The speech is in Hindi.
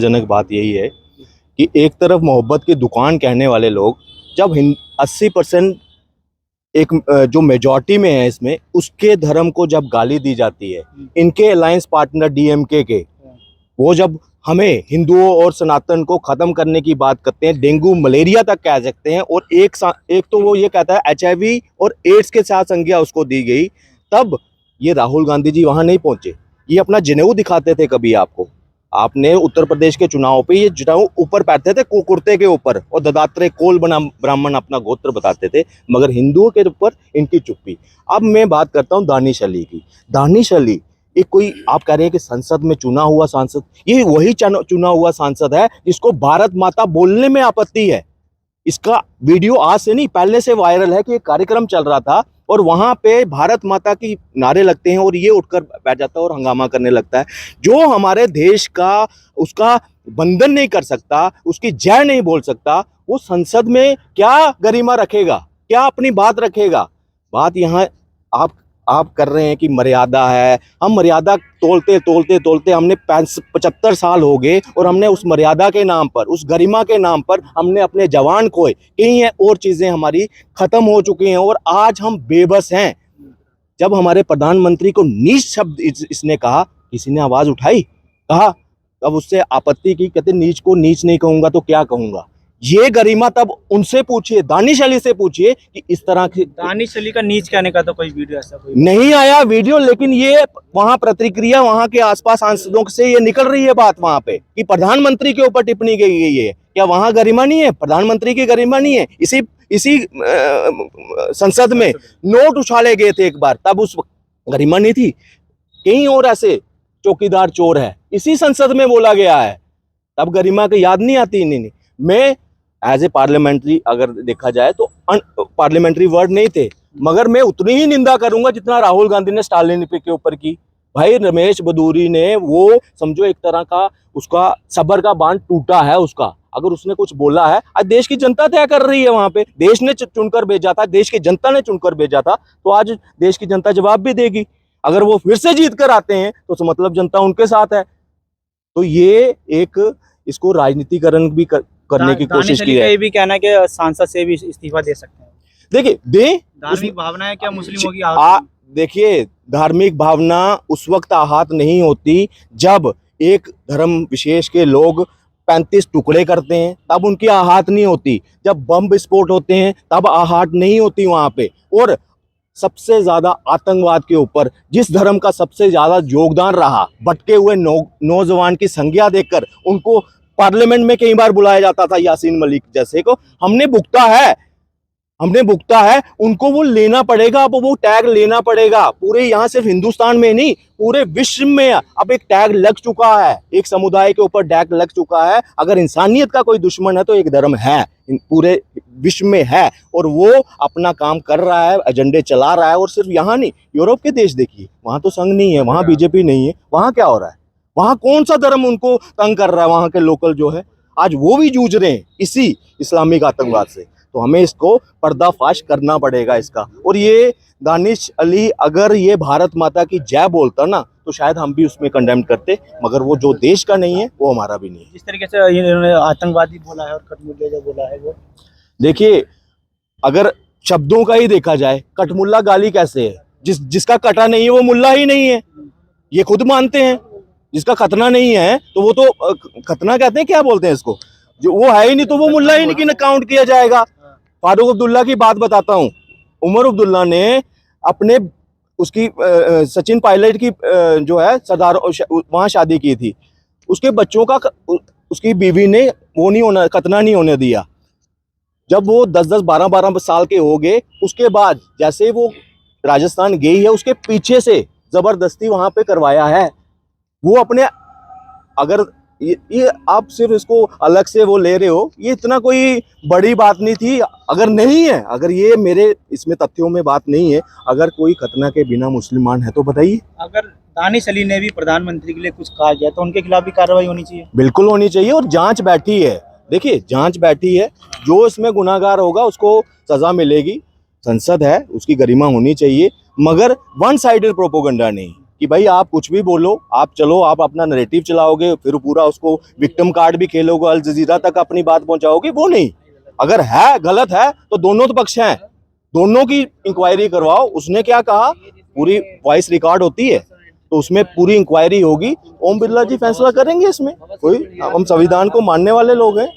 जनक बात यही है कि एक तरफ मोहब्बत की दुकान कहने वाले लोग जब 80% एक जो मेजॉरिटी में है इसमें उसके धर्म को जब गाली दी जाती है, इनके अलायंस पार्टनर डीएमके के वो जब हमें हिंदुओं और सनातन को खत्म करने की बात करते हैं, डेंगू मलेरिया तक कह सकते हैं, और एक तो वो ये कहता है एचआईवी और एड्स के साथ संज्ञा उसको दी गई, तब ये राहुल गांधी जी वहां नहीं पहुंचे। ये अपना जनेऊ दिखाते थे कभी आपको, आपने उत्तर प्रदेश के चुनाव पे ये जनेऊ ऊपर पहनते थे कुर्ते के ऊपर, और दत्तात्रेय कोल बना ब्राह्मण अपना गोत्र बताते थे, मगर हिंदुओं के ऊपर इनकी चुप्पी। अब मैं बात करता हूँ दानिश अली की। दानिश अली एक कोई आप कह रहे हैं कि संसद में चुना हुआ सांसद, ये वही चुना हुआ सांसद है जिसको भारत माता बोलने में आपत्ति है। इसका वीडियो आज से नहीं पहले से वायरल है कि एक कार्यक्रम चल रहा था और वहां पे भारत माता की नारे लगते हैं और ये उठकर बैठ जाता है और हंगामा करने लगता है। जो हमारे देश का उसका बंधन नहीं कर सकता, उसकी जय नहीं बोल सकता, वो संसद में क्या गरिमा रखेगा, क्या अपनी बात रखेगा। बात यहाँ आप कर रहे हैं कि मर्यादा है, हम मर्यादा तोलते तोलते तोलते हमने 75 साल हो गए और हमने उस मर्यादा के नाम पर, उस गरिमा के नाम पर हमने अपने जवान खोए, कई हैं और चीज़ें हमारी ख़त्म हो चुकी हैं और आज हम बेबस हैं। जब हमारे प्रधानमंत्री को नीच शब्द इसने कहा, किसी ने आवाज़ उठाई, कहा, तब उससे आपत्ति की, कहते नीच को नीच नहीं कहूँगा तो क्या कहूँगा। ये गरिमा तब उनसे पूछिए, दानिश अली से पूछिए कि इस तरह की। दानिश अली का नीच कहने का तो कोई वीडियो ऐसा कोई नहीं आया वीडियो, लेकिन ये वहां प्रतिक्रिया वहां के आसपास सांसदों से ये निकल रही है बात वहां पे कि प्रधानमंत्री के ऊपर टिप्पणी की गई है। क्या वहां गरिमा नहीं है, प्रधानमंत्री की गरिमा नहीं है? इसी संसद में नोट उछाले गए थे एक बार, तब उस गरिमा नहीं थी। कहीं और ऐसे चौकीदार चोर है, इसी संसद में बोला गया है, तब गरिमा की याद नहीं आती। नहीं, मैं एज ए पार्लियामेंट्री अगर देखा जाए तो पार्लियामेंट्री वर्ड नहीं थे, मगर मैं उतनी ही निंदा करूंगा जितना राहुल गांधी ने स्टालिन के ऊपर की। भाई रमेश बदूरी ने, वो समझो एक तरह का उसका सबर का बांध टूटा है उसका, अगर उसने कुछ बोला है, आज देश की जनता तय कर रही है, वहां पे देश ने चुनकर भेजा था, देश की जनता ने चुनकर भेजा था, तो आज देश की जनता जवाब भी देगी। अगर वो फिर से जीत कर आते हैं तो मतलब जनता उनके साथ है। तो ये एक इसको राजनीतिकरण भी करने की कोशिश की है। ये भी कहना है कि सांसद से भी इस्तीफा दे सकते हैं। देखिए धार्मिक भावना है क्या मुस्लिमों की? देखिए, धार्मिक भावना उस वक्त आहत नहीं होती जब एक धर्म विशेष के लोग 35 टुकड़े करते हैं, तब उनकी आहत नहीं होती। जब बम विस्फोट होते हैं तब आहत नहीं होती वहां पे। और सबसे ज्यादा आतंकवाद के ऊपर जिस धर्म का सबसे ज्यादा योगदान रहा, भटके हुए नौजवान की संज्ञा देकर उनको पार्लियामेंट में कई बार बुलाया जाता था, यासीन मलिक जैसे को हमने भुगता है, उनको वो लेना पड़ेगा। अब वो टैग लेना पड़ेगा, पूरे यहाँ सिर्फ हिंदुस्तान में नहीं पूरे विश्व में अब एक टैग लग चुका है, एक समुदाय के ऊपर टैग लग चुका है। अगर इंसानियत का कोई दुश्मन है तो एक धर्म है, पूरे विश्व में है, और वो अपना काम कर रहा है, एजेंडे चला रहा है। और सिर्फ यहाँ नहीं, यूरोप के देश देखिए, वहां तो संघ नहीं है, वहां बीजेपी नहीं है, वहां क्या हो रहा है, वहां कौन सा धर्म उनको तंग कर रहा है, वहां के लोकल जो है, आज वो भी जूझ रहे हैं इसी इस्लामिक आतंकवाद से। तो हमें इसको पर्दाफाश करना पड़ेगा इसका। और ये दानिश अली अगर ये भारत माता की जय बोलता ना तो शायद हम भी उसमें कंडेम करते, मगर वो जो देश का नहीं है वो हमारा भी नहीं है। जिस तरीके से इन्होंने आतंकवादी बोला है और कठमुल्ला जो बोला है, वो देखिए, अगर शब्दों का ही देखा जाए, कठमुल्ला गाली कैसे है? जिसका कटा नहीं है वो मुल्ला ही नहीं है, ये खुद मानते हैं। जिसका खतना नहीं है तो वो तो खतना कहते हैं, क्या बोलते हैं इसको, जो वो है ही नहीं तो वो मुल्ला ही नहीं काउंट किया जाएगा। फारूक अब्दुल्ला की बात बताता हूँ, उमर अब्दुल्ला ने अपने उसकी सचिन पायलट की जो है सरदार वहाँ शादी की थी, उसके बच्चों का उसकी बीवी ने वो नहीं होना, खतना नहीं होने दिया। जब वो 10-10, 12-12 साल के हो गए, उसके बाद जैसे वो राजस्थान गई है, उसके पीछे से जबरदस्ती वहां पे करवाया है। वो अपने, अगर ये आप सिर्फ इसको अलग से वो ले रहे हो, ये इतना कोई बड़ी बात नहीं थी। अगर नहीं है, अगर ये मेरे इसमें तथ्यों में बात नहीं है, अगर कोई खतना के बिना मुसलमान है तो बताइए। अगर दानिश अली ने भी प्रधानमंत्री के लिए कुछ कहा गया तो उनके खिलाफ भी कार्रवाई होनी चाहिए। बिल्कुल होनी चाहिए, और जांच बैठी है। देखिए, जांच बैठी है, जो इसमें गुनाहगार होगा उसको सजा मिलेगी। संसद है, उसकी गरिमा होनी चाहिए, मगर वन साइडेड प्रोपोगंडा नहीं कि भाई आप कुछ भी बोलो, आप चलो, आप अपना नैरेटिव चलाओगे, फिर पूरा उसको विक्टिम कार्ड भी खेलोगे, अल जजीरा तक अपनी बात पहुंचाओगे, वो नहीं। अगर है गलत है तो दोनों तो पक्ष हैं, दोनों की इंक्वायरी करवाओ। उसने क्या कहा, पूरी वॉइस रिकॉर्ड होती है, तो उसमें पूरी इंक्वायरी होगी। ओम बिरला जी फैसला करेंगे इसमें, कोई, हम संविधान को मानने वाले लोग हैं।